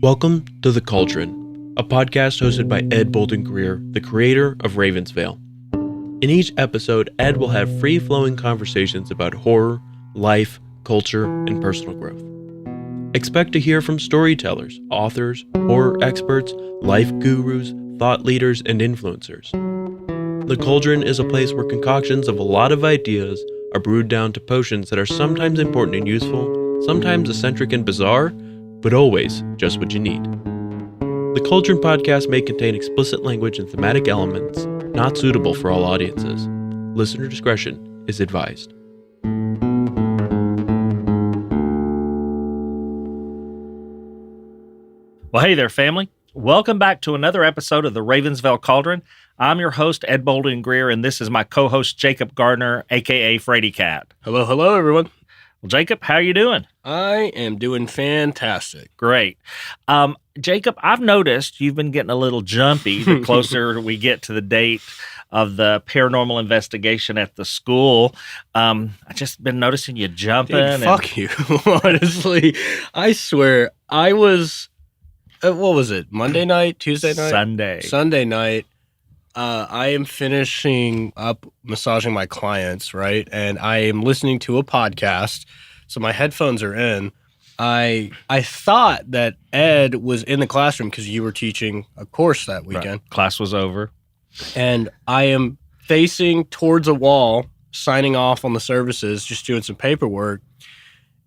Welcome to The Cauldron, a podcast hosted by Ed Bolden-Greer, the creator of Ravensvail. In each episode, Ed will have free-flowing conversations about horror, life, culture, and personal growth. Expect to hear from storytellers, authors, horror experts, life gurus, thought leaders, and influencers. The Cauldron is a place where concoctions of a lot of ideas are brewed down to potions that are sometimes important and useful, sometimes eccentric and bizarre, but always just what you need. The Cauldron podcast may contain explicit language and thematic elements not suitable for all audiences. Listener discretion is advised. Well, hey there, family. Welcome back to another episode of the Ravensvail Cauldron. I'm your host, Ed Bolden-Greer, and this is my co-host, Jacob Gardner, a.k.a. Freddy Cat. Hello, everyone. Well, Jacob, how are you doing? I am doing fantastic. Great. Jacob, I've noticed you've been getting a little jumpy the closer we get to the date of the paranormal investigation at the school. I just been noticing you jumping. Dude, fuck you. Honestly, I swear, I was... what was it? Monday night? Tuesday night? Sunday night. I am finishing up massaging my clients, right? And I am listening to a podcast, so my headphones are in. I thought that Ed was in the classroom because you were teaching a course that weekend. Right. Class was over. And I am facing towards a wall, signing off on the services, just doing some paperwork.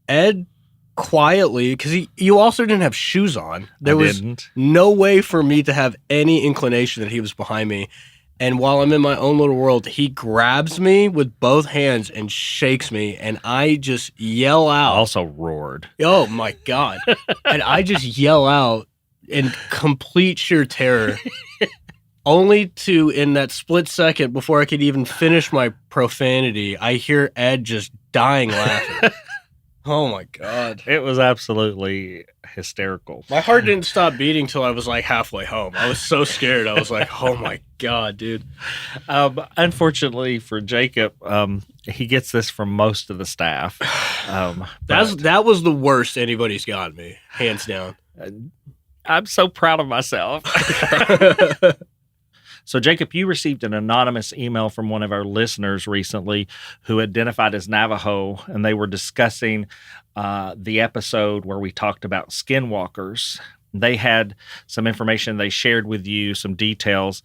Ed quietly, because you also didn't have shoes on. There was no way for me to have any inclination that he was behind me. And while I'm in my own little world, he grabs me with both hands and shakes me, and I just yell out. Also roared. Oh my God. And I just yell out in complete sheer terror, only to, in that split second before I could even finish my profanity, I hear Ed just dying laughing. Oh my God. It was absolutely hysterical. My heart didn't stop beating till I was like halfway home. I was so scared. I was like, oh my God, dude. Unfortunately for Jacob, he gets this from most of the staff. That was the worst anybody's gotten me, hands down. I'm so proud of myself. So, Jacob, you received an anonymous email from one of our listeners recently who identified as Navajo, and they were discussing the episode where we talked about skinwalkers. They had some information they shared with you, some details.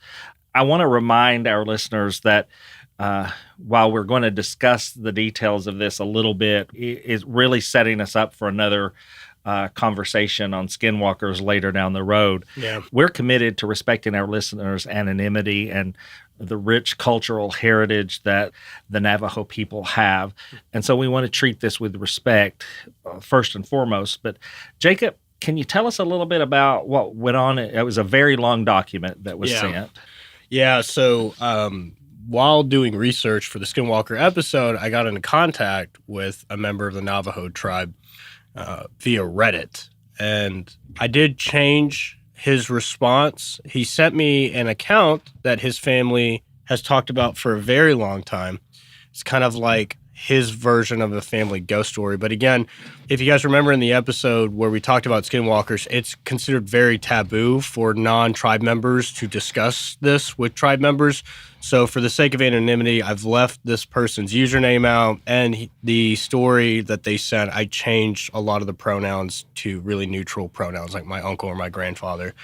I want to remind our listeners that while we're going to discuss the details of this a little bit, it is really setting us up for another conversation on skinwalkers later down the road. Yeah. We're committed to respecting our listeners' anonymity and the rich cultural heritage that the Navajo people have. And so we want to treat this with respect, first and foremost. But Jacob, can you tell us a little bit about what went on? It was a very long document that was sent. Yeah, so while doing research for the Skinwalker episode, I got into contact with a member of the Navajo tribe via Reddit. And I did change his response. He sent me an account that his family has talked about for a very long time. It's kind of like his version of a family ghost story. But again, if you guys remember in the episode where we talked about skinwalkers, it's considered very taboo for non-tribe members to discuss this with tribe members. So for the sake of anonymity, I've left this person's username out, and the story that they sent, I changed a lot of the pronouns to really neutral pronouns, like my uncle or my grandfather.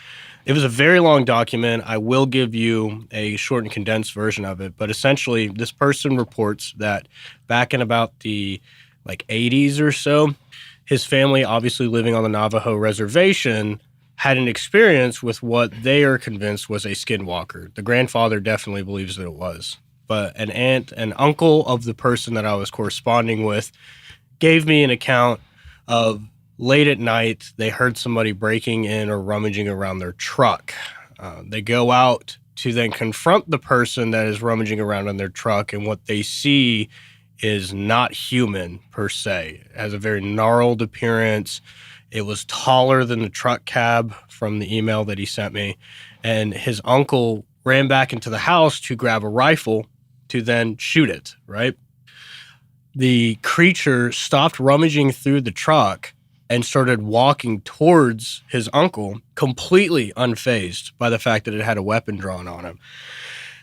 It was a very long document. I will give you a short and condensed version of it, but essentially this person reports that back in about the 80s or so, his family, obviously living on the Navajo reservation, had an experience with what they are convinced was a skinwalker. The grandfather definitely believes that it was. But an uncle of the person that I was corresponding with gave me an account of late at night, they heard somebody breaking in or rummaging around their truck. They go out to then confront the person that is rummaging around in their truck, and what they see is not human per se. It has a very gnarled appearance. It was taller than the truck cab from the email that he sent me. And his uncle ran back into the house to grab a rifle to then shoot it, right? The creature stopped rummaging through the truck and started walking towards his uncle, completely unfazed by the fact that it had a weapon drawn on him.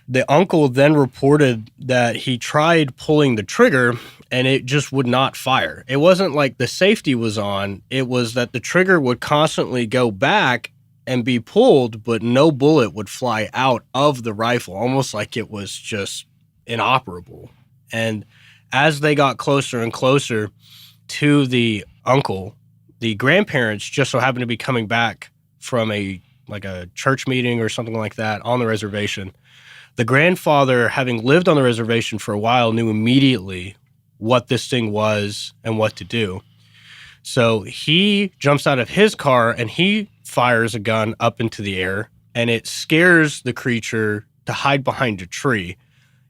The uncle then reported that he tried pulling the trigger and it just would not fire. It wasn't like the safety was on. It was that the trigger would constantly go back and be pulled, but no bullet would fly out of the rifle, almost like it was just inoperable. And as they got closer and closer to the uncle, the grandparents just so happened to be coming back from a church meeting or something like that on the reservation. The grandfather, having lived on the reservation for a while, knew immediately what this thing was and what to do. So he jumps out of his car and he fires a gun up into the air, and it scares the creature to hide behind a tree.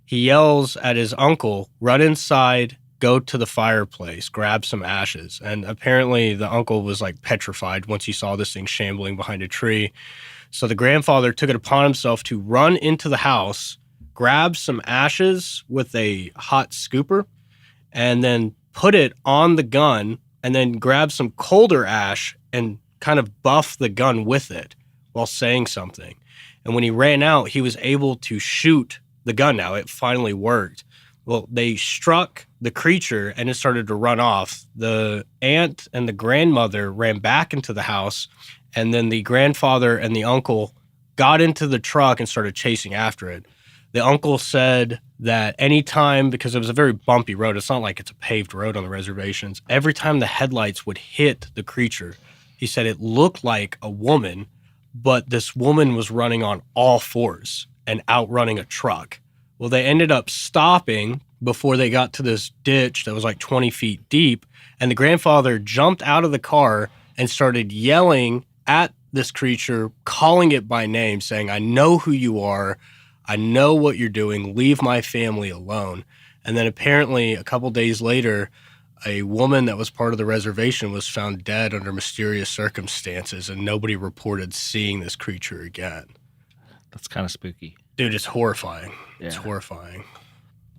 He yells at his uncle, run inside, go to the fireplace, grab some ashes. And apparently the uncle was like petrified once he saw this thing shambling behind a tree. So the grandfather took it upon himself to run into the house, grab some ashes with a hot scooper, and then put it on the gun, and then grab some colder ash and kind of buff the gun with it while saying something. And when he ran out, he was able to shoot the gun. Now it finally worked. Well, they struck the creature and it started to run off. The aunt and the grandmother ran back into the house, and then the grandfather and the uncle got into the truck and started chasing after it. The uncle said that anytime, because it was a very bumpy road, it's not like it's a paved road on the reservations, every time the headlights would hit the creature, he said it looked like a woman, but this woman was running on all fours and outrunning a truck. Well, they ended up stopping before they got to this ditch that was like 20 feet deep, and the grandfather jumped out of the car and started yelling at this creature, calling it by name, saying, "I know who you are. I know what you're doing. Leave my family alone." And then apparently a couple days later, a woman that was part of the reservation was found dead under mysterious circumstances, and nobody reported seeing this creature again. That's kind of spooky. Dude, it's horrifying. Yeah. It's horrifying.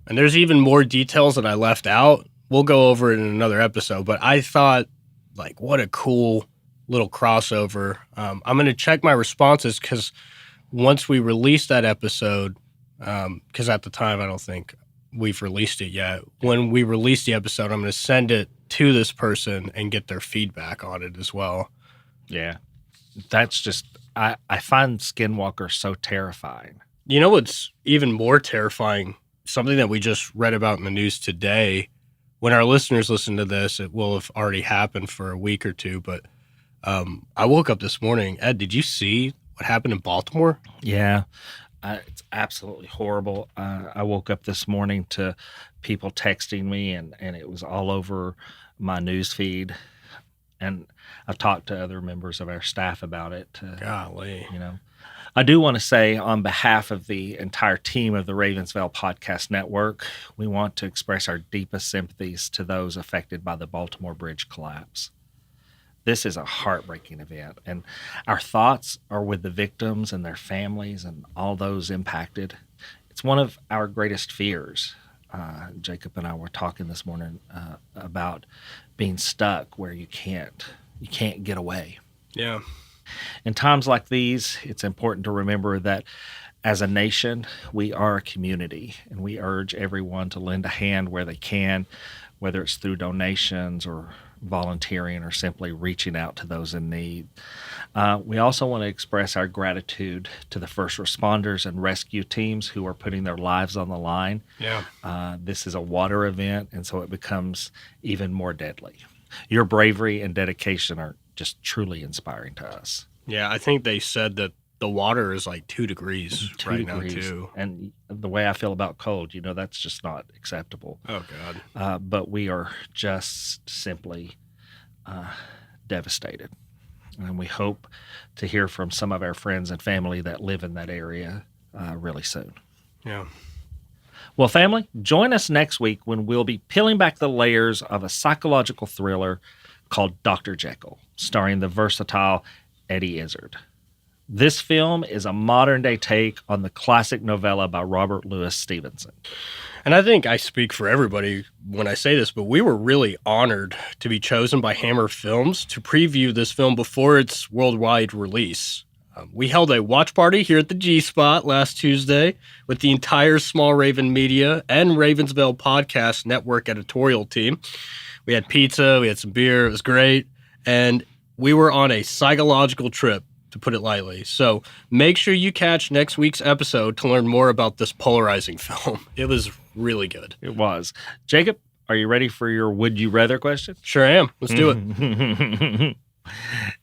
And there's even more details that I left out. We'll go over it in another episode, but I thought, like, what a cool little crossover. I'm going to check my responses because once we release that episode, because at the time I don't think we've released it yet. When we release the episode, I'm going to send it to this person and get their feedback on it as well. Yeah. That's just, I find skinwalkers so terrifying. You know what's even more terrifying? Something that we just read about in the news today. When our listeners listen to this, it will have already happened for a week or two. But I woke up this morning. Ed, did you see what happened in Baltimore? Yeah. It's absolutely horrible. I woke up this morning to people texting me, and it was all over my news feed. And I've talked to other members of our staff about it. Golly. You know, I do want to say on behalf of the entire team of the Ravensvale Podcast Network, we want to express our deepest sympathies to those affected by the Baltimore Bridge collapse. This is a heartbreaking event, and our thoughts are with the victims and their families and all those impacted. It's one of our greatest fears. Jacob and I were talking this morning about being stuck where you can't get away. Yeah. In times like these, it's important to remember that as a nation, we are a community, and we urge everyone to lend a hand where they can, whether it's through donations or volunteering or simply reaching out to those in need. We also want to express our gratitude to the first responders and rescue teams who are putting their lives on the line. Yeah. This is a water event, and so it becomes even more deadly. Your bravery and dedication are just truly inspiring to us. Yeah, I think they said that the water is like 2 degrees now, too. And the way I feel about cold, that's just not acceptable. Oh, God. But we are just simply devastated. And we hope to hear from some of our friends and family that live in that area really soon. Yeah. Well, family, join us next week when we'll be peeling back the layers of a psychological thriller called Dr. Jekyll, starring the versatile Eddie Izzard. This film is a modern-day take on the classic novella by Robert Louis Stevenson. And I think I speak for everybody when I say this, but we were really honored to be chosen by Hammer Films to preview this film before its worldwide release. We held a watch party here at the G-Spot last Tuesday with the entire Small Raven Media and Ravensville Podcast Network editorial team. We had pizza, we had some beer, it was great, and we were on a psychological trip, to put it lightly. So make sure you catch next week's episode to learn more about this polarizing film. It was really good. It was. Jacob, are you ready for your would you rather question? Sure am. Let's do it.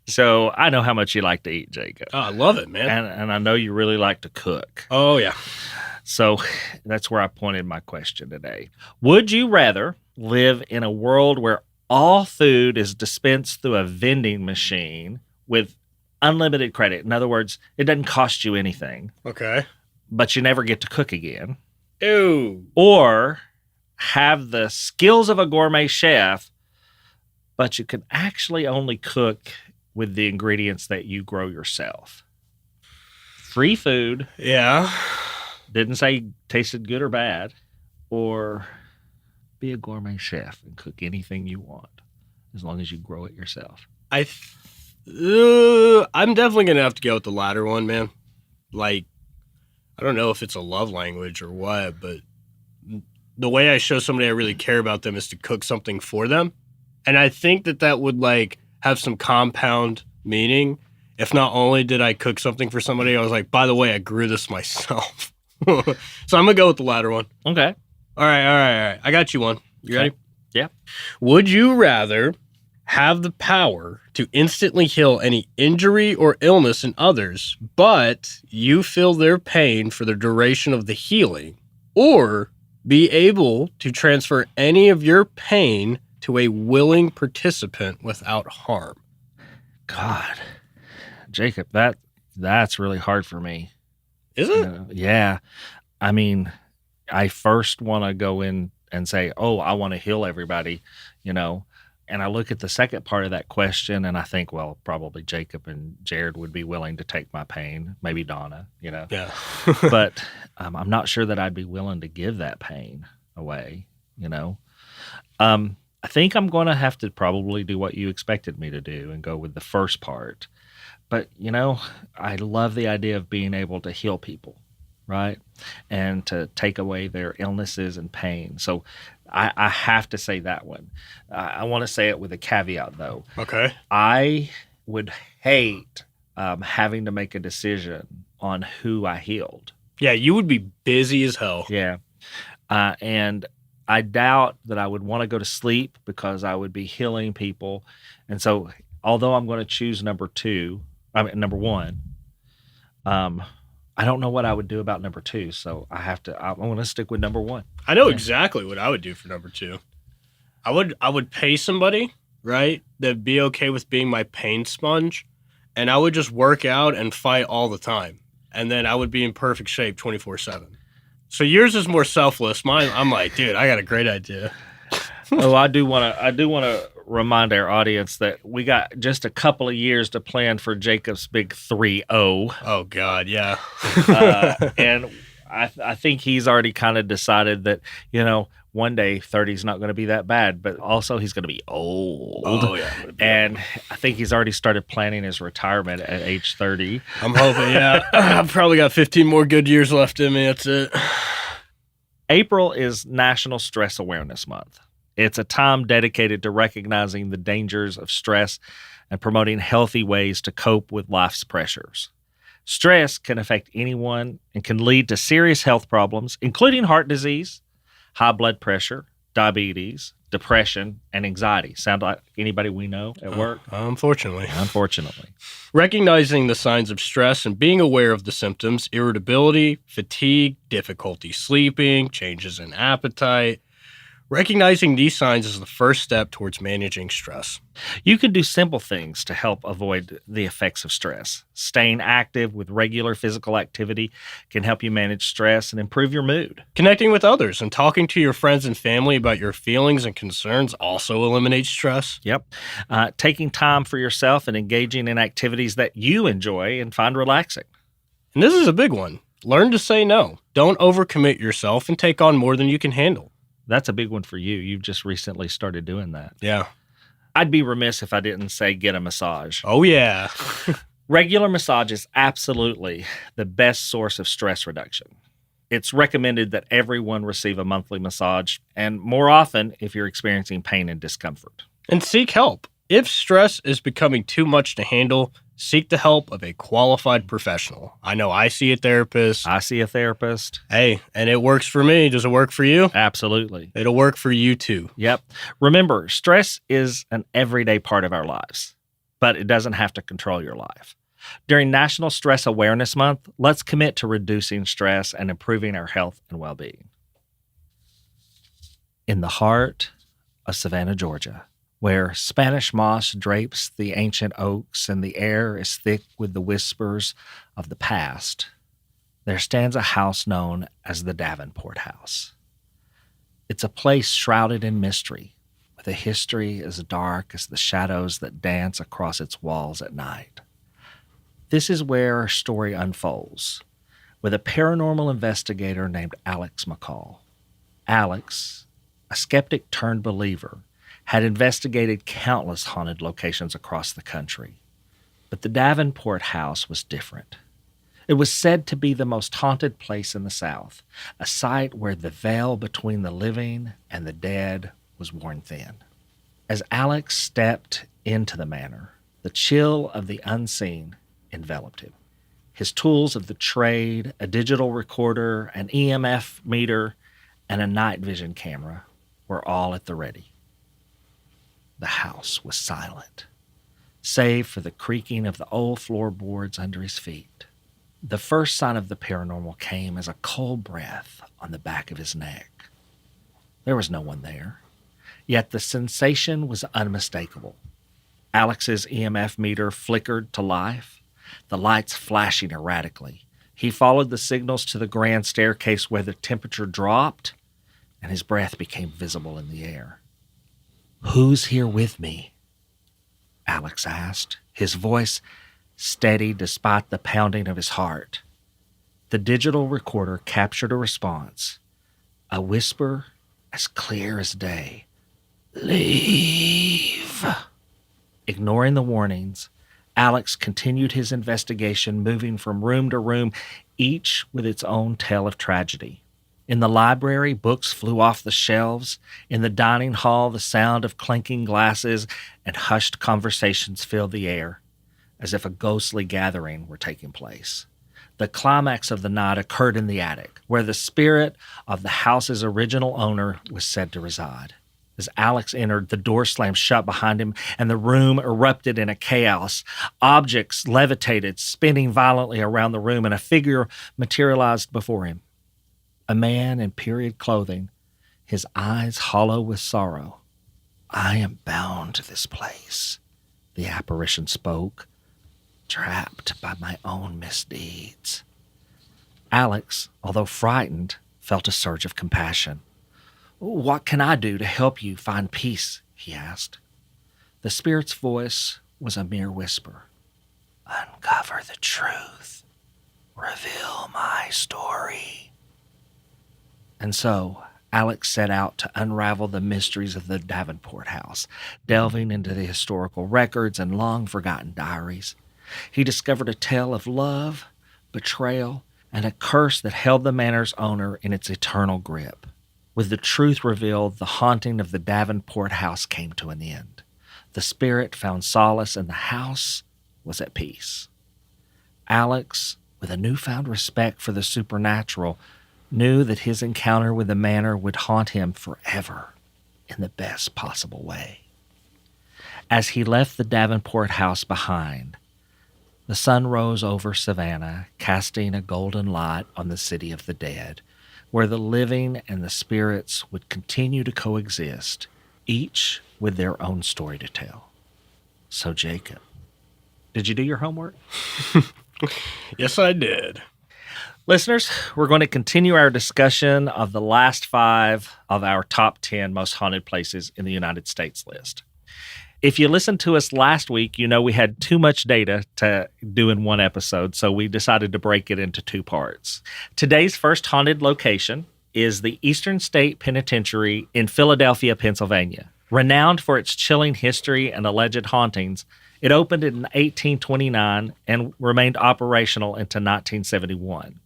So I know how much you like to eat, Jacob. Oh, I love it, man. And I know you really like to cook. Oh, yeah. So that's where I pointed my question today. Would you rather live in a world where all food is dispensed through a vending machine with unlimited credit? In other words, it doesn't cost you anything. Okay. But you never get to cook again. Ew. Or have the skills of a gourmet chef, but you can actually only cook with the ingredients that you grow yourself. Free food. Yeah. Didn't say tasted good or bad. Or be a gourmet chef and cook anything you want as long as you grow it yourself. I'm definitely going to have to go with the latter one, man. Like, I don't know if it's a love language or what, but the way I show somebody I really care about them is to cook something for them. And I think that would, like, have some compound meaning. If not only did I cook something for somebody, I was like, by the way, I grew this myself. So I'm going to go with the latter one. Okay. All right. I got you one. You ready? Yeah. Would you rather have the power to instantly heal any injury or illness in others, but you feel their pain for the duration of the healing, or be able to transfer any of your pain to a willing participant without harm? God, Jacob, that's really hard for me. Is it? Yeah. I mean, I first want to go in and say, oh, I want to heal everybody, And I look at the second part of that question and I think, well, probably Jacob and Jared would be willing to take my pain. Maybe Donna, Yeah. But I'm not sure that I'd be willing to give that pain away, I think I'm going to have to probably do what you expected me to do and go with the first part. But, I love the idea of being able to heal people, right? And to take away their illnesses and pain. So I have to say that one. I want to say it with a caveat, though. Okay. I would hate having to make a decision on who I healed. Yeah, you would be busy as hell. Yeah. And I doubt that I would want to go to sleep because I would be healing people. And so, although I'm going to choose number one, I don't know what I would do about number two. So I'm going to stick with number one. I know exactly what I would do for number two. I would pay somebody, right, that'd be okay with being my pain sponge, and I would just work out and fight all the time. And then I would be in perfect shape 24/7. So yours is more selfless. Mine, I'm like, dude, I got a great idea. I do want to remind our audience that we got just a couple of years to plan for Jacob's big 3-0. Oh God, yeah. And I think he's already kind of decided that, one day 30 is not going to be that bad, but also he's going to be old. Oh yeah. And I think he's already started planning his retirement at age 30. I'm hoping, yeah. I've probably got 15 more good years left in me. That's it. April is National Stress Awareness Month. It's a time dedicated to recognizing the dangers of stress and promoting healthy ways to cope with life's pressures. Stress can affect anyone and can lead to serious health problems, including heart disease, high blood pressure, diabetes, depression, and anxiety. Sound like anybody we know at work? Unfortunately. Recognizing the signs of stress and being aware of the symptoms, irritability, fatigue, difficulty sleeping, changes in appetite, Recognizing these signs is the first step towards managing stress. You can do simple things to help avoid the effects of stress. Staying active with regular physical activity can help you manage stress and improve your mood. Connecting with others and talking to your friends and family about your feelings and concerns also eliminates stress. Yep. Taking time for yourself and engaging in activities that you enjoy and find relaxing. And this is a big one. Learn to say no. Don't overcommit yourself and take on more than you can handle. That's a big one for you. You've just recently started doing that. Yeah. I'd be remiss if I didn't say get a massage. Oh, yeah. Regular massage is absolutely the best source of stress reduction. It's recommended that everyone receive a monthly massage, and more often if you're experiencing pain and discomfort. And seek help. If stress is becoming too much to handle, seek the help of a qualified professional. I know I see a therapist. I see a therapist. Hey, and it works for me. Does it work for you? Absolutely. It'll work for you too. Yep. Remember, stress is an everyday part of our lives, but it doesn't have to control your life. During National Stress Awareness Month, let's commit to reducing stress and improving our health and well-being. In the heart of Savannah, Georgia, where Spanish moss drapes the ancient oaks and the air is thick with the whispers of the past, there stands a house known as the Davenport House. It's a place shrouded in mystery, with a history as dark as the shadows that dance across its walls at night. This is where our story unfolds, with a paranormal investigator named Alex McCall. Alex, a skeptic turned believer, had investigated countless haunted locations across the country. But the Davenport House was different. It was said to be the most haunted place in the South, a site where the veil between the living and the dead was worn thin. As Alex stepped into the manor, the chill of the unseen enveloped him. His tools of the trade, a digital recorder, an EMF meter, and a night vision camera were all at the ready. The house was silent, save for the creaking of the old floorboards under his feet. The first sign of the paranormal came as a cold breath on the back of his neck. There was no one there, yet the sensation was unmistakable. Alex's EMF meter flickered to life, the lights flashing erratically. He followed the signals to the grand staircase where the temperature dropped and his breath became visible in the air. "Who's here with me?" Alex asked, his voice steady despite the pounding of his heart. The digital recorder captured a response, a whisper as clear as day. "Leave." Ignoring the warnings, Alex continued his investigation, moving from room to room, each with its own tale of tragedy. In the library, books flew off the shelves. In the dining hall, the sound of clinking glasses and hushed conversations filled the air, as if a ghostly gathering were taking place. The climax of the night occurred in the attic, where the spirit of the house's original owner was said to reside. As Alex entered, the door slammed shut behind him, and the room erupted in a chaos. Objects levitated, spinning violently around the room, and a figure materialized before him. A man in period clothing, his eyes hollow with sorrow. "I am bound to this place," the apparition spoke, "trapped by my own misdeeds." Alex, although frightened, felt a surge of compassion. "What can I do to help you find peace?" he asked. The spirit's voice was a mere whisper. "Uncover the truth. Reveal my story." And so, Alex set out to unravel the mysteries of the Davenport House, delving into the historical records and long-forgotten diaries. He discovered a tale of love, betrayal, and a curse that held the manor's owner in its eternal grip. With the truth revealed, the haunting of the Davenport House came to an end. The spirit found solace, and the house was at peace. Alex, with a newfound respect for the supernatural, knew that his encounter with the manor would haunt him forever in the best possible way. As he left the Davenport House behind, the sun rose over Savannah, casting a golden light on the city of the dead, where the living and the spirits would continue to coexist, each with their own story to tell. So, Jacob, did you do your homework? Yes, I did. Listeners, we're going to continue our discussion of the last 5 of our top 10 most haunted places in the United States list. If you listened to us last week, you know we had too much data to do in one episode, so we decided to break it into 2 parts. Today's first haunted location is the Eastern State Penitentiary in Philadelphia, Pennsylvania. Renowned for its chilling history and alleged hauntings, it opened in 1829 and remained operational into 1971.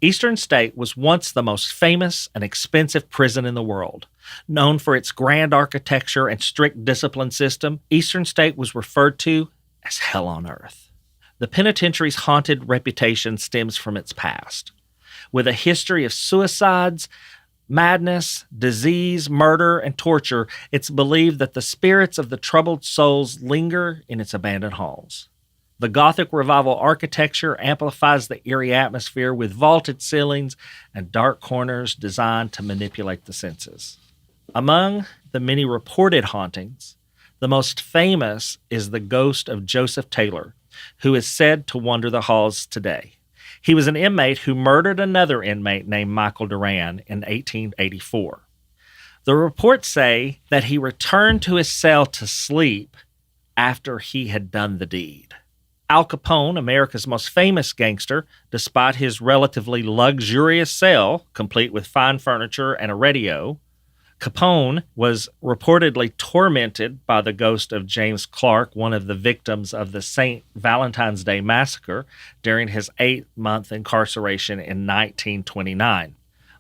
Eastern State was once the most famous and expensive prison in the world. Known for its grand architecture and strict discipline system, Eastern State was referred to as hell on earth. The penitentiary's haunted reputation stems from its past. With a history of suicides, madness, disease, murder, and torture, it's believed that the spirits of the troubled souls linger in its abandoned halls. The Gothic Revival architecture amplifies the eerie atmosphere with vaulted ceilings and dark corners designed to manipulate the senses. Among the many reported hauntings, the most famous is the ghost of Joseph Taylor, who is said to wander the halls today. He was an inmate who murdered another inmate named Michael Duran in 1884. The reports say that he returned to his cell to sleep after he had done the deed. Al Capone, America's most famous gangster, despite his relatively luxurious cell, complete with fine furniture and a radio, Capone was reportedly tormented by the ghost of James Clark, one of the victims of the St. Valentine's Day Massacre, during his 8-month incarceration in 1929.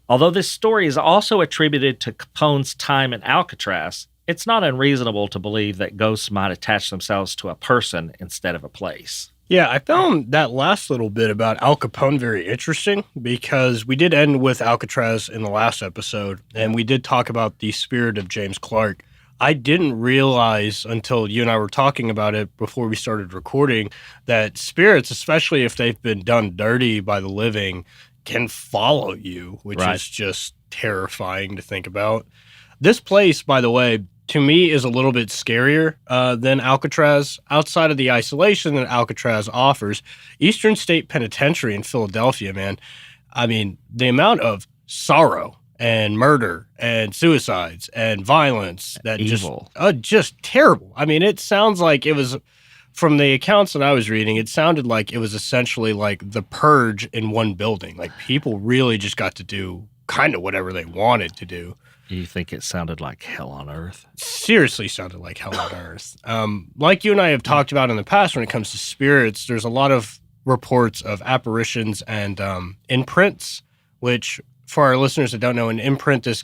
Although this story is also attributed to Capone's time in Alcatraz, it's not unreasonable to believe that ghosts might attach themselves to a person instead of a place. Yeah, I found that last little bit about Al Capone very interesting because we did end with Alcatraz in the last episode, and we did talk about the spirit of James Clark. I didn't realize until you and I were talking about it before we started recording that spirits, especially if they've been done dirty by the living, can follow you, which is just terrifying to think about. This place, by the way, to me is a little bit scarier than Alcatraz. Outside of the isolation that Alcatraz offers, Eastern State Penitentiary in Philadelphia, man, I mean, the amount of sorrow and murder and suicides and violence that just terrible. I mean, it sounds like it was, from the accounts that I was reading, it sounded like it was essentially like the purge in one building. Like people really just got to do kind of whatever they wanted to do. You think it sounded like hell on earth? Seriously sounded like hell on earth. Like you and I have talked about in the past when it comes to spirits, there's a lot of reports of apparitions and imprints, which for our listeners that don't know, an imprint is,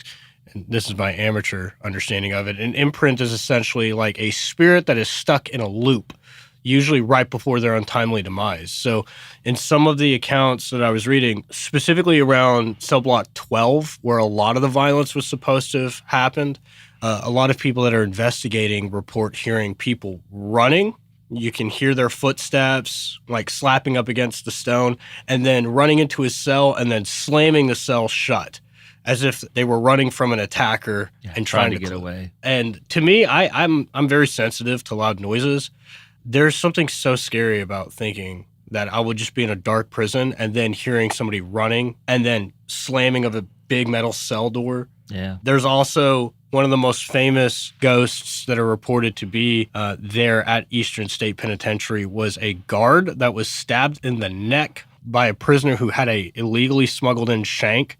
and this is my amateur understanding of it, an imprint is essentially like a spirit that is stuck in a loop, usually right before their untimely demise. So in some of the accounts that I was reading, specifically around cell block 12, where a lot of the violence was supposed to have happened, a lot of people that are investigating report hearing people running. You can hear their footsteps, like slapping up against the stone, and then running into his cell and then slamming the cell shut, as if they were running from an attacker and trying to get away. And to me, I'm very sensitive to loud noises. There's something so scary about thinking that I would just be in a dark prison and then hearing somebody running and then slamming of a big metal cell door. Yeah. There's also one of the most famous ghosts that are reported to be there at Eastern State Penitentiary was a guard that was stabbed in the neck by a prisoner who had a illegally smuggled in shank.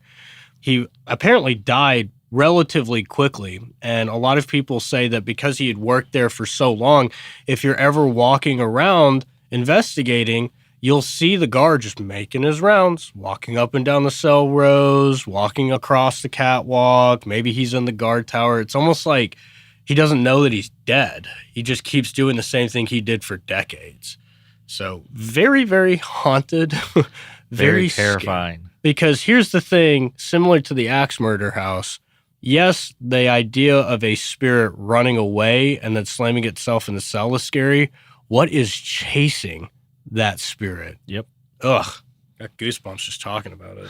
He apparently died relatively quickly. And a lot of people say that because he had worked there for so long, if you're ever walking around investigating, you'll see the guard just making his rounds, walking up and down the cell rows, walking across the catwalk. Maybe he's in the guard tower. It's almost like he doesn't know that he's dead. He just keeps doing the same thing he did for decades. So very, very haunted, very terrifying. Scary. Because here's the thing, similar to the Axe Murder House, yes, the idea of a spirit running away and then slamming itself in the cell is scary. What is chasing that spirit? Yep. Ugh. Got goosebumps just talking about it.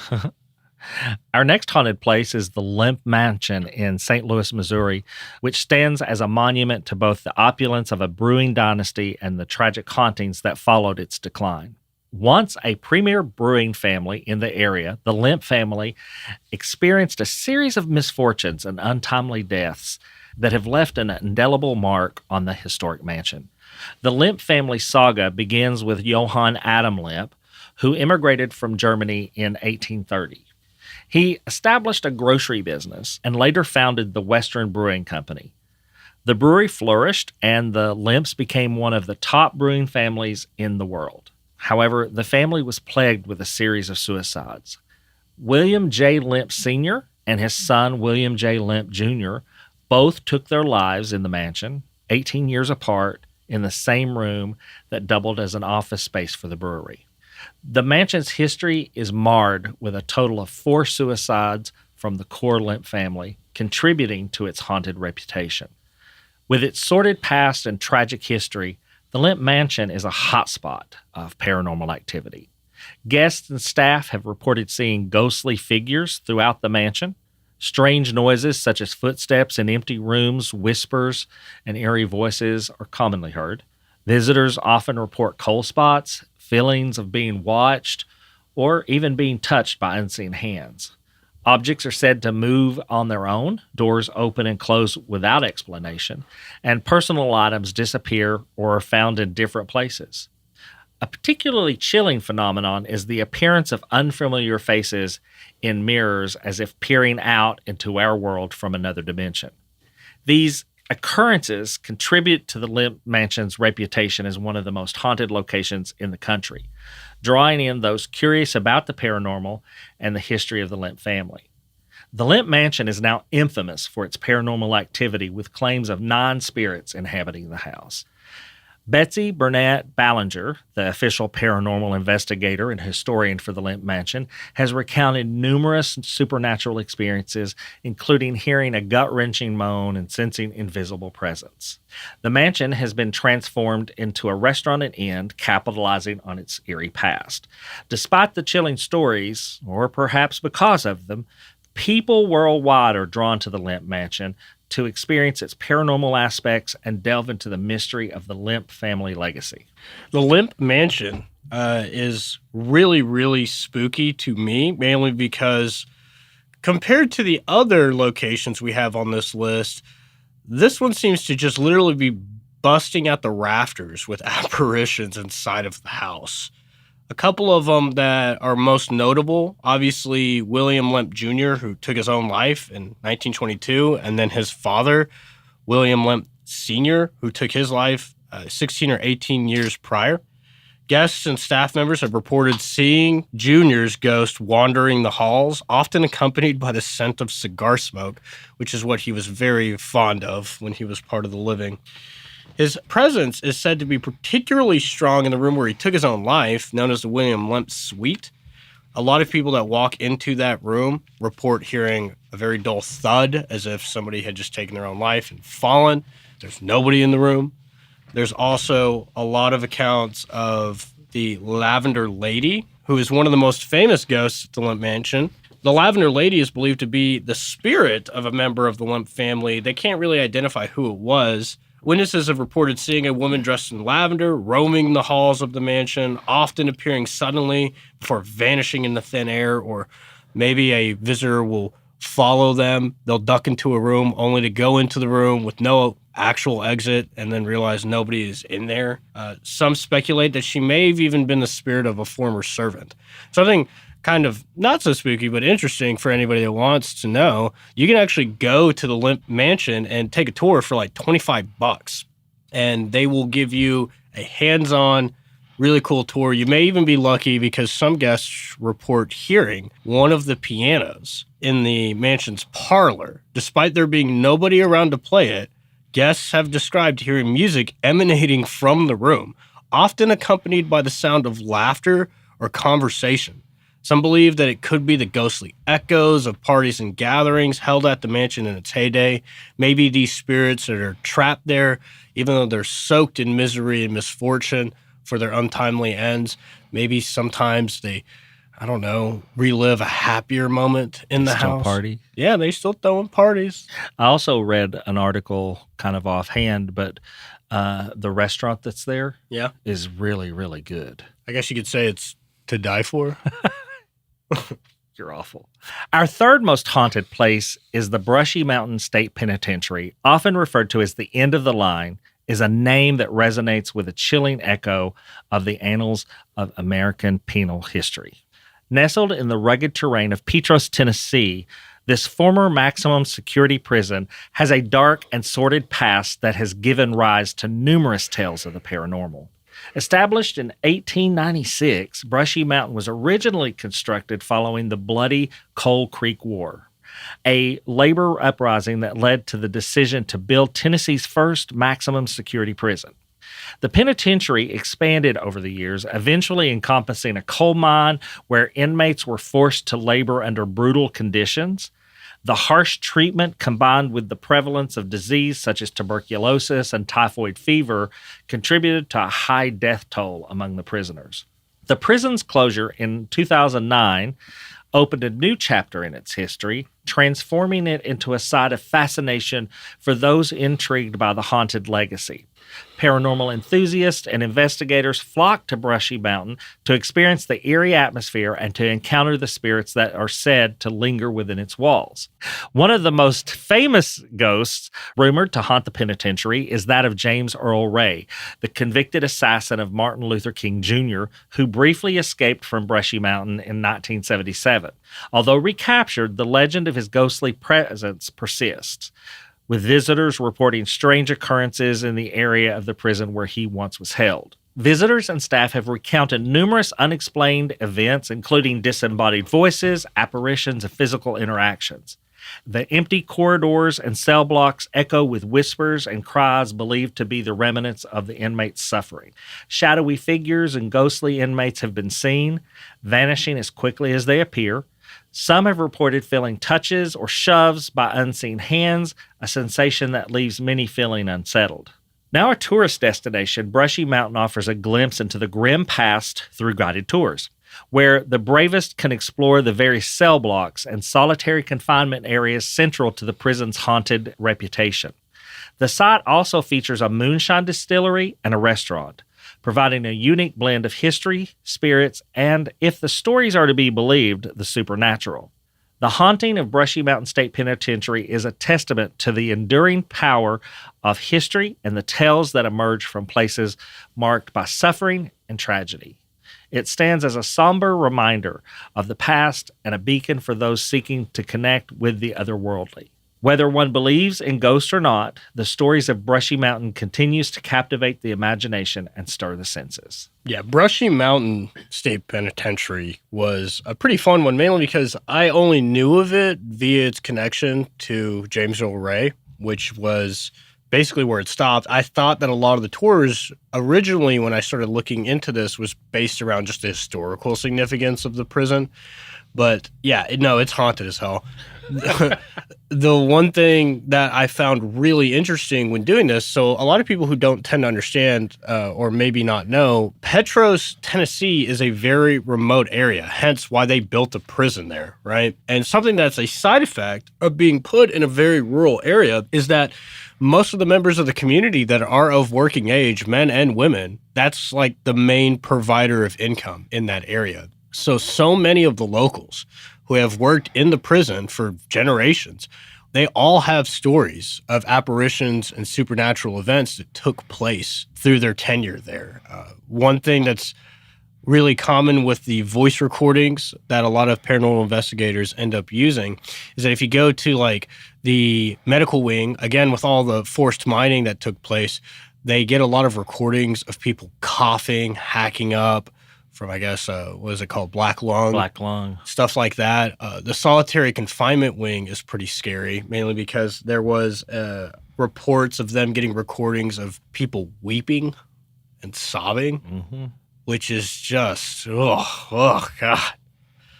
Our next haunted place is the Lemp Mansion in St. Louis, Missouri, which stands as a monument to both the opulence of a brewing dynasty and the tragic hauntings that followed its decline. Once a premier brewing family in the area, the Lemp family experienced a series of misfortunes and untimely deaths that have left an indelible mark on the historic mansion. The Lemp family saga begins with Johann Adam Lemp, who immigrated from Germany in 1830. He established a grocery business and later founded the Western Brewing Company. The brewery flourished, and the Lemps became one of the top brewing families in the world. However, the family was plagued with a series of suicides. William J. Lemp Sr. and his son William J. Lemp Jr. both took their lives in the mansion, 18 years apart, in the same room that doubled as an office space for the brewery. The mansion's history is marred with a total of 4 suicides from the core Lemp family, contributing to its haunted reputation. With its sordid past and tragic history, the Lemp Mansion is a hotspot of paranormal activity. Guests and staff have reported seeing ghostly figures throughout the mansion. Strange noises such as footsteps in empty rooms, whispers, and eerie voices are commonly heard. Visitors often report cold spots, feelings of being watched, or even being touched by unseen hands. Objects are said to move on their own, doors open and close without explanation, and personal items disappear or are found in different places. A particularly chilling phenomenon is the appearance of unfamiliar faces in mirrors as if peering out into our world from another dimension. These occurrences contribute to the Lemp Mansion's reputation as one of the most haunted locations in the country, drawing in those curious about the paranormal and the history of the Lemp family. The Lemp Mansion is now infamous for its paranormal activity, with claims of 9 spirits inhabiting the house. Betsy Burnett Ballinger, the official paranormal investigator and historian for the Lemp Mansion, has recounted numerous supernatural experiences, including hearing a gut-wrenching moan and sensing invisible presence. The mansion has been transformed into a restaurant and inn, capitalizing on its eerie past. Despite the chilling stories, or perhaps because of them, people worldwide are drawn to the Lemp Mansion to experience its paranormal aspects and delve into the mystery of the Lemp family legacy. The Lemp Mansion is really, really spooky to me, mainly because compared to the other locations we have on this list, this one seems to just literally be busting out the rafters with apparitions inside of the house. A couple of them that are most notable, obviously William Lemp Jr., who took his own life in 1922, and then his father, William Lemp Sr., who took his life 16 or 18 years prior. Guests and staff members have reported seeing Jr.'s ghost wandering the halls, often accompanied by the scent of cigar smoke, which is what he was very fond of when he was part of the living. His presence is said to be particularly strong in the room where he took his own life, known as the William Lemp Suite. A lot of people that walk into that room report hearing a very dull thud, as if somebody had just taken their own life and fallen. There's nobody in the room. There's also a lot of accounts of the Lavender Lady, who is one of the most famous ghosts at the Lemp Mansion. The Lavender Lady is believed to be the spirit of a member of the Lemp family. They can't really identify who it was. Witnesses have reported seeing a woman dressed in lavender roaming the halls of the mansion, often appearing suddenly before vanishing in the thin air, or maybe a visitor will follow them. They'll duck into a room only to go into the room with no actual exit and then realize nobody is in there. Some speculate that she may have even been the spirit of a former servant. Something kind of not so spooky, but interesting for anybody that wants to know. You can actually go to the Lemp Mansion and take a tour for like $25, and they will give you a hands-on, really cool tour. You may even be lucky because some guests report hearing one of the pianos in the mansion's parlor. Despite there being nobody around to play it, guests have described hearing music emanating from the room, often accompanied by the sound of laughter or conversation. Some believe that it could be the ghostly echoes of parties and gatherings held at the mansion in its heyday. Maybe these spirits that are trapped there, even though they're soaked in misery and misfortune for their untimely ends. Maybe sometimes they I don't know, relive a happier moment in the house. Party. Yeah, they still throwing parties. I also read an article kind of offhand, but the restaurant that's there Yeah. is really, really good. I guess you could say it's to die for. You're awful. Our third most haunted place is the Brushy Mountain State Penitentiary, often referred to as the end of the line, is a name that resonates with a chilling echo of the annals of American penal history. Nestled in the rugged terrain of Petros, Tennessee, this former maximum security prison has a dark and sordid past that has given rise to numerous tales of the paranormal. Established in 1896, Brushy Mountain was originally constructed following the bloody Coal Creek War, a labor uprising that led to the decision to build Tennessee's first maximum security prison. The penitentiary expanded over the years, eventually encompassing a coal mine where inmates were forced to labor under brutal conditions. The harsh treatment, combined with the prevalence of disease such as tuberculosis and typhoid fever, contributed to a high death toll among the prisoners. The prison's closure in 2009 opened a new chapter in its history, transforming it into a site of fascination for those intrigued by the haunted legacy. Paranormal enthusiasts and investigators flock to Brushy Mountain to experience the eerie atmosphere and to encounter the spirits that are said to linger within its walls. One of the most famous ghosts rumored to haunt the penitentiary is that of James Earl Ray, the convicted assassin of Martin Luther King Jr., who briefly escaped from Brushy Mountain in 1977. Although recaptured, the legend of his ghostly presence persists, with visitors reporting strange occurrences in the area of the prison where he once was held. Visitors and staff have recounted numerous unexplained events, including disembodied voices, apparitions, and physical interactions. The empty corridors and cell blocks echo with whispers and cries believed to be the remnants of the inmates' suffering. Shadowy figures and ghostly inmates have been seen, vanishing as quickly as they appear. Some have reported feeling touches or shoves by unseen hands, a sensation that leaves many feeling unsettled. Now a tourist destination, Brushy Mountain offers a glimpse into the grim past through guided tours, where the bravest can explore the various cell blocks and solitary confinement areas central to the prison's haunted reputation. The site also features a moonshine distillery and a restaurant, providing a unique blend of history, spirits, and, if the stories are to be believed, the supernatural. The haunting of Brushy Mountain State Penitentiary is a testament to the enduring power of history and the tales that emerge from places marked by suffering and tragedy. It stands as a somber reminder of the past and a beacon for those seeking to connect with the otherworldly. Whether one believes in ghosts or not, the stories of Brushy Mountain continues to captivate the imagination and stir the senses. Yeah, Brushy Mountain State Penitentiary was a pretty fun one, mainly because I only knew of it via its connection to James Earl Ray, which was basically where it stopped. I thought that a lot of the tours originally, when I started looking into this, was based around just the historical significance of the prison. But yeah, it's haunted as hell. The one thing that I found really interesting when doing this, so a lot of people who don't tend to understand or maybe not know, Petros, Tennessee is a very remote area, hence why they built a prison there, right? And something that's a side effect of being put in a very rural area is that most of the members of the community that are of working age, men and women, that's like the main provider of income in that area. So many of the locals who have worked in the prison for generations, they all have stories of apparitions and supernatural events that took place through their tenure there. One thing that's really common with the voice recordings that a lot of paranormal investigators end up using is that if you go to like the medical wing, again, with all the forced mining that took place, they get a lot of recordings of people coughing, hacking up, from, I guess, what is it called? Black lung. Stuff like that. The solitary confinement wing is pretty scary, mainly because there was reports of them getting recordings of people weeping and sobbing, which is just, oh, God.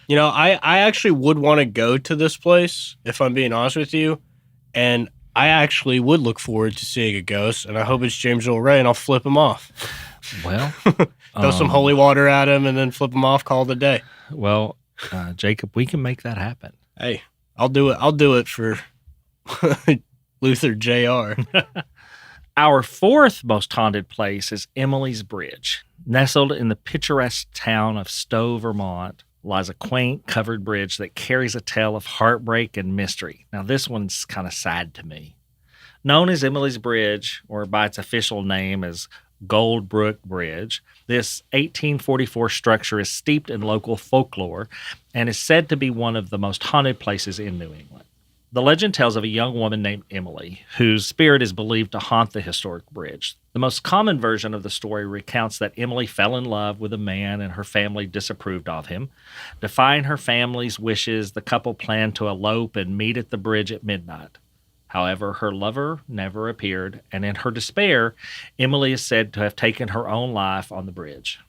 I actually would want to go to this place, if I'm being honest with you, and I actually would look forward to seeing a ghost, and I hope it's James Earl Ray, and I'll flip him off. Well, Throw some holy water at him and then flip him off, call it a day. Well, Jacob, we can make that happen. Hey, I'll do it. I'll do it for Luther Jr. Our fourth most haunted place is Emily's Bridge. Nestled in the picturesque town of Stowe, Vermont, lies a quaint covered bridge that carries a tale of heartbreak and mystery. Now, this one's kind of sad to me. Known as Emily's Bridge, or by its official name as Goldbrook Bridge, this 1844 structure is steeped in local folklore and is said to be one of the most haunted places in New England. The legend tells of a young woman named Emily, whose spirit is believed to haunt the historic bridge. The most common version of the story recounts that Emily fell in love with a man and her family disapproved of him. Defying her family's wishes, the couple planned to elope and meet at the bridge at midnight. However, her lover never appeared, and in her despair, Emily is said to have taken her own life on the bridge.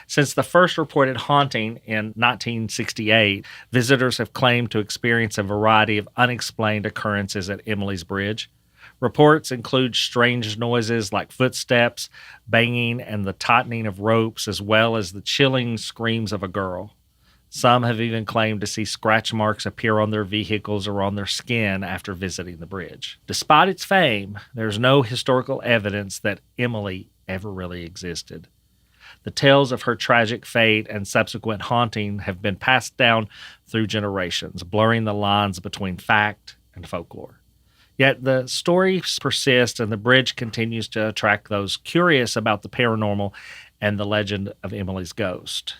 Since the first reported haunting in 1968, visitors have claimed to experience a variety of unexplained occurrences at Emily's Bridge. Reports include strange noises like footsteps, banging, and the tightening of ropes, as well as the chilling screams of a girl. Some have even claimed to see scratch marks appear on their vehicles or on their skin after visiting the bridge. Despite its fame, there's no historical evidence that Emily ever really existed. The tales of her tragic fate and subsequent haunting have been passed down through generations, blurring the lines between fact and folklore. Yet the stories persist, and the bridge continues to attract those curious about the paranormal and the legend of Emily's ghost.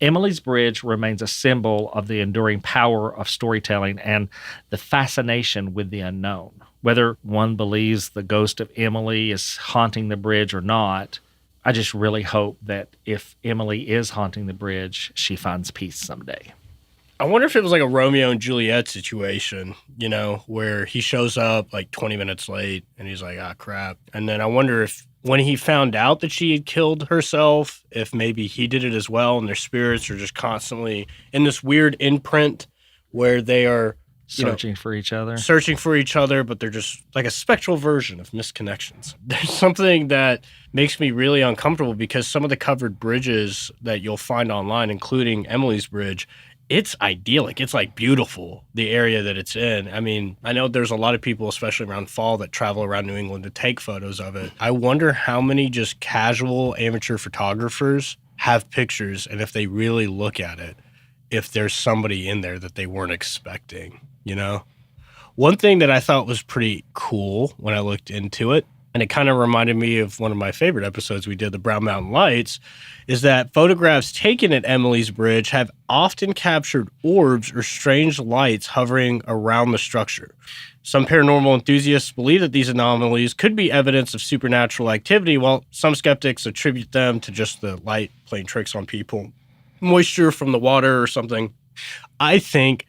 Emily's Bridge remains a symbol of the enduring power of storytelling and the fascination with the unknown. Whether one believes the ghost of Emily is haunting the bridge or not, I just really hope that if Emily is haunting the bridge, she finds peace someday. I wonder if it was like a Romeo and Juliet situation, where he shows up like 20 minutes late and he's like, ah, crap. And then I wonder if when he found out that she had killed herself, if maybe he did it as well and their spirits are just constantly in this weird imprint where they are Searching for each other, but they're just like a spectral version of misconnections. There's something that makes me really uncomfortable because some of the covered bridges that you'll find online, including Emily's Bridge, it's idyllic. It's like beautiful, the area that it's in. I mean, I know there's a lot of people, especially around fall, that travel around New England to take photos of it. I wonder how many just casual amateur photographers have pictures, and if they really look at it, if there's somebody in there that they weren't expecting. One thing that I thought was pretty cool when I looked into it, and it kind of reminded me of one of my favorite episodes we did, the Brown Mountain Lights, is that photographs taken at Emily's Bridge have often captured orbs or strange lights hovering around the structure. Some paranormal enthusiasts believe that these anomalies could be evidence of supernatural activity, while some skeptics attribute them to just the light playing tricks on people, moisture from the water or something. I think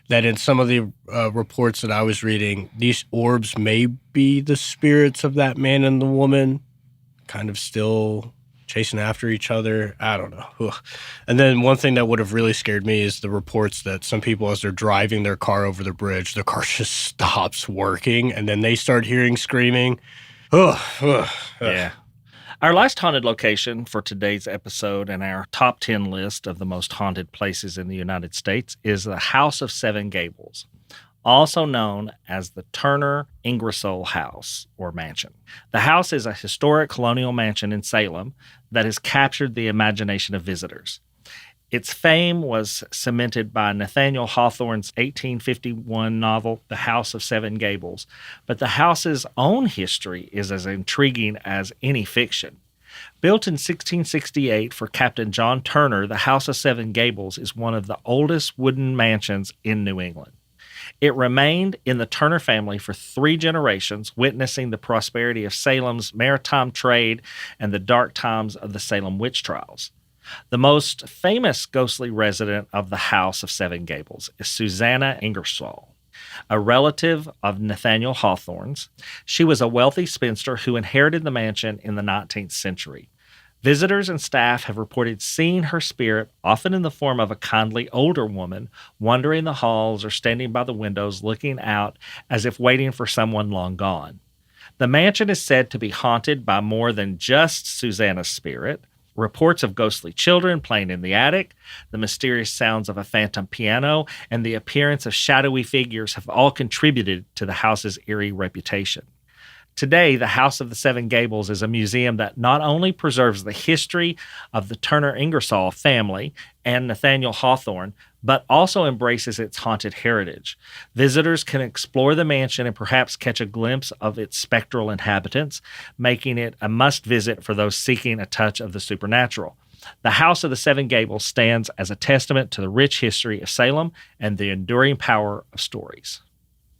that in some of the reports that I was reading, these orbs may be the spirits of that man and the woman kind of still chasing after each other. I don't know. Ugh. And then one thing that would have really scared me is the reports that some people, as they're driving their car over the bridge, the car just stops working and then they start hearing screaming. Ugh. Ugh. Yeah. Our last haunted location for today's episode and our top 10 list of the most haunted places in the United States is the House of Seven Gables, also known as the Turner Ingersoll House or Mansion. The house is a historic colonial mansion in Salem that has captured the imagination of visitors. Its fame was cemented by Nathaniel Hawthorne's 1851 novel, The House of Seven Gables, but the house's own history is as intriguing as any fiction. Built in 1668 for Captain John Turner, the House of Seven Gables is one of the oldest wooden mansions in New England. It remained in the Turner family for 3 generations, witnessing the prosperity of Salem's maritime trade and the dark times of the Salem witch trials. The most famous ghostly resident of the House of Seven Gables is Susanna Ingersoll, a relative of Nathaniel Hawthorne's. She was a wealthy spinster who inherited the mansion in the 19th century. Visitors and staff have reported seeing her spirit, often in the form of a kindly older woman, wandering the halls or standing by the windows looking out as if waiting for someone long gone. The mansion is said to be haunted by more than just Susanna's spirit. Reports of ghostly children playing in the attic, the mysterious sounds of a phantom piano, and the appearance of shadowy figures have all contributed to the house's eerie reputation. Today, the House of the Seven Gables is a museum that not only preserves the history of the Turner Ingersoll family and Nathaniel Hawthorne, but also embraces its haunted heritage. Visitors can explore the mansion and perhaps catch a glimpse of its spectral inhabitants, making it a must-visit for those seeking a touch of the supernatural. The House of the Seven Gables stands as a testament to the rich history of Salem and the enduring power of stories.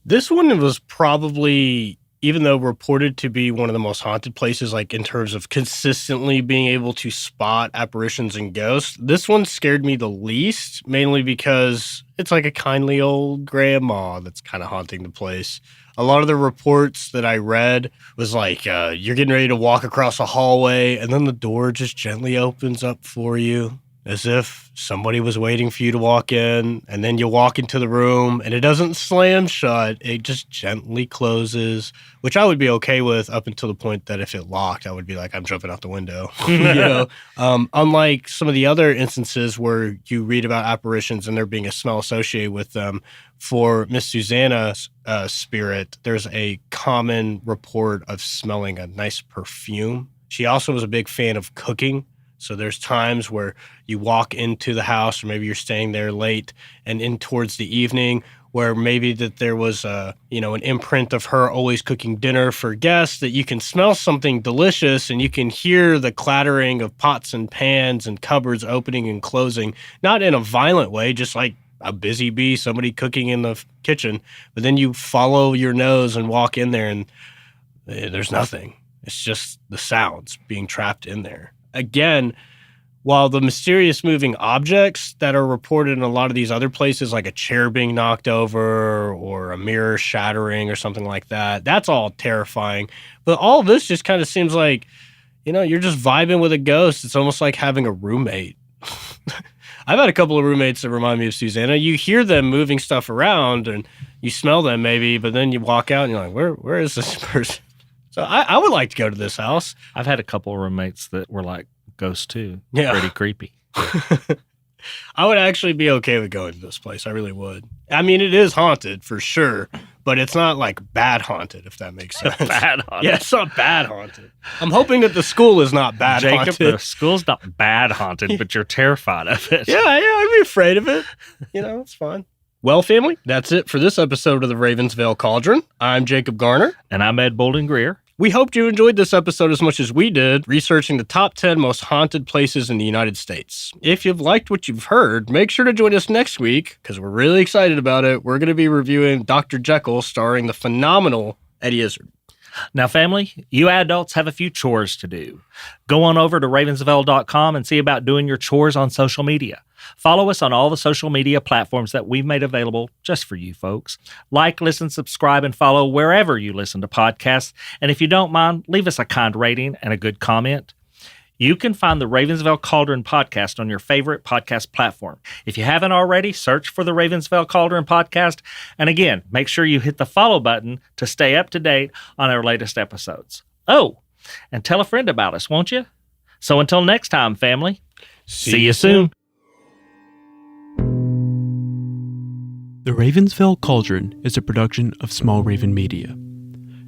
This one was probably, even though reported to be one of the most haunted places, like in terms of consistently being able to spot apparitions and ghosts, this one scared me the least, mainly because it's like a kindly old grandma that's kind of haunting the place. A lot of the reports that I read was like, you're getting ready to walk across a hallway, and then the door just gently opens up for you, as if somebody was waiting for you to walk in, and then you walk into the room, and it doesn't slam shut. It just gently closes, which I would be okay with up until the point that if it locked, I would be like, I'm jumping out the window. Unlike some of the other instances where you read about apparitions and there being a smell associated with them, for Miss Susanna's spirit, there's a common report of smelling a nice perfume. She also was a big fan of cooking. So there's times where you walk into the house, or maybe you're staying there late and in towards the evening, where maybe that there was an imprint of her always cooking dinner for guests, that you can smell something delicious and you can hear the clattering of pots and pans and cupboards opening and closing, not in a violent way, just like a busy bee, somebody cooking in the kitchen. But then you follow your nose and walk in there and there's nothing. It's just the sounds being trapped in there. Again, while the mysterious moving objects that are reported in a lot of these other places, like a chair being knocked over or a mirror shattering or something like that, that's all terrifying. But all of this just kind of seems like, you're just vibing with a ghost. It's almost like having a roommate. I've had a couple of roommates that remind me of Susanna. You hear them moving stuff around and you smell them maybe, but then you walk out and you're like, where is this person? So I would like to go to this house. I've had a couple of roommates that were like ghosts too. Yeah. Pretty creepy. I would actually be okay with going to this place. I really would. I mean, it is haunted for sure, but it's not like bad haunted, if that makes sense. Bad haunted. Yeah, it's not bad haunted. I'm hoping that the school is not bad haunted. Jacob, the school's not bad haunted, but you're terrified of it. Yeah, I'd be afraid of it. It's fun. Well, family, that's it for this episode of the Ravensvale Cauldron. I'm Jacob Garner. And I'm Ed Bolden Greer. We hoped you enjoyed this episode as much as we did, researching the top 10 most haunted places in the United States. If you've liked what you've heard, make sure to join us next week, because we're really excited about it. We're going to be reviewing Dr. Jekyll, starring the phenomenal Eddie Izzard. Now, family, you adults have a few chores to do. Go on over to ravensvale.com and see about doing your chores on social media. Follow us on all the social media platforms that we've made available just for you folks. Like, listen, subscribe, and follow wherever you listen to podcasts. And if you don't mind, leave us a kind rating and a good comment. You can find the Ravensvale Cauldron podcast on your favorite podcast platform. If you haven't already, search for the Ravensvale Cauldron podcast. And again, make sure you hit the follow button to stay up to date on our latest episodes. Oh, and tell a friend about us, won't you? So until next time, family, see you soon. The Ravensvale Cauldron is a production of Small Raven Media.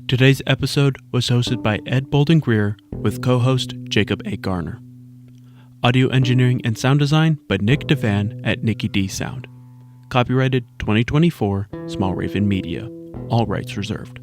Today's episode was hosted by Ed Bolden Greer with co-host Jacob A. Garner. Audio engineering and sound design by Nick Devan at Nicky D Sound. Copyrighted 2024, Small Raven Media. All rights reserved.